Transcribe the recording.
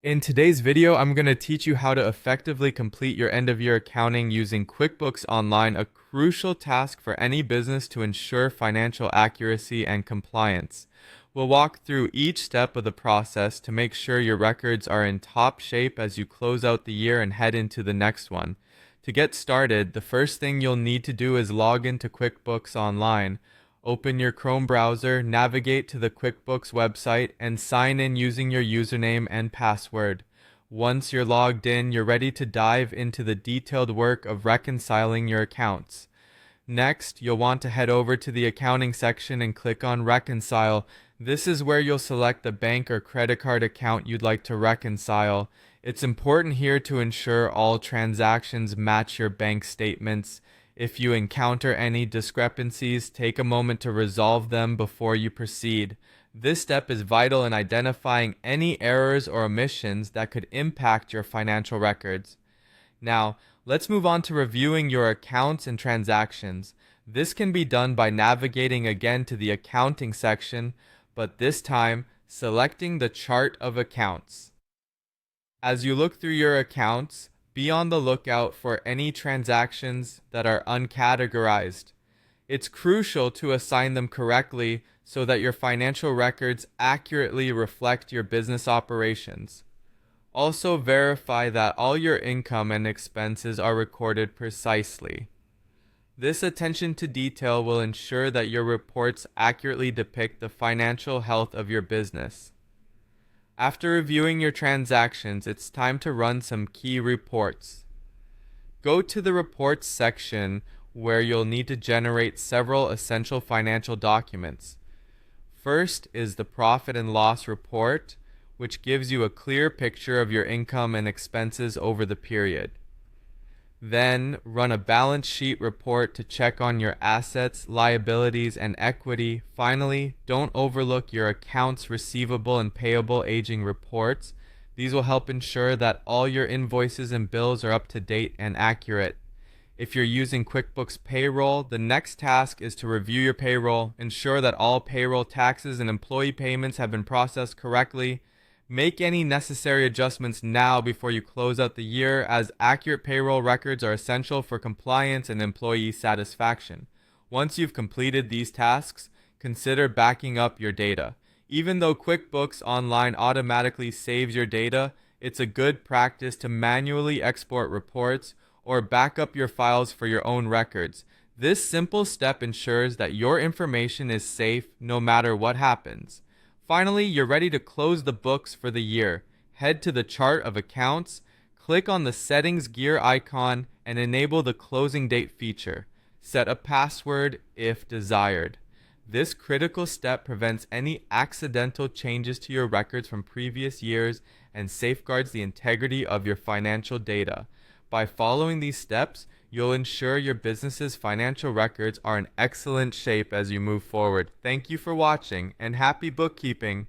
In today's video, I'm going to teach you how to effectively complete your end-of-year accounting using QuickBooks Online, a crucial task for any business to ensure financial accuracy and compliance. We'll walk through each step of the process to make sure your records are in top shape as you close out the year and head into the next one. To get started, the first thing you'll need to do is log into QuickBooks Online. Open your Chrome browser, navigate to the QuickBooks website, and sign in using your username and password. Once you're logged in, you're ready to dive into the detailed work of reconciling your accounts. Next, you'll want to head over to the accounting section and click on Reconcile. This is where you'll select the bank or credit card account you'd like to reconcile. It's important here to ensure all transactions match your bank statements. If you encounter any discrepancies, take a moment to resolve them before you proceed. This step is vital in identifying any errors or omissions that could impact your financial records. Now, let's move on to reviewing your accounts and transactions. This can be done by navigating again to the accounting section, but this time selecting the chart of accounts. As you look through your accounts, be on the lookout for any transactions that are uncategorized. It's crucial to assign them correctly so that your financial records accurately reflect your business operations. Also verify that all your income and expenses are recorded precisely. This attention to detail will ensure that your reports accurately depict the financial health of your business. After reviewing your transactions, it's time to run some key reports. Go to the Reports section where you'll need to generate several essential financial documents. First is the Profit and Loss Report, which gives you a clear picture of your income and expenses over the period. Then run a balance sheet report to check on your assets, liabilities, and equity. Finally, don't overlook your accounts receivable and payable aging reports. These will help ensure that all your invoices and bills are up to date and accurate. If you're using QuickBooks Payroll, the next task is to review your payroll, ensure that all payroll taxes and employee payments have been processed correctly. Make any necessary adjustments now before you close out the year, as accurate payroll records are essential for compliance and employee satisfaction. Once you've completed these tasks, consider backing up your data. Even though QuickBooks Online automatically saves your data, it's a good practice to manually export reports or back up your files for your own records. This simple step ensures that your information is safe no matter what happens. Finally, you're ready to close the books for the year. Head to the chart of accounts, click on the settings gear icon, and enable the closing date feature. Set a password if desired. This critical step prevents any accidental changes to your records from previous years and safeguards the integrity of your financial data. By following these steps, you'll ensure your business's financial records are in excellent shape as you move forward. Thank you for watching, and happy bookkeeping!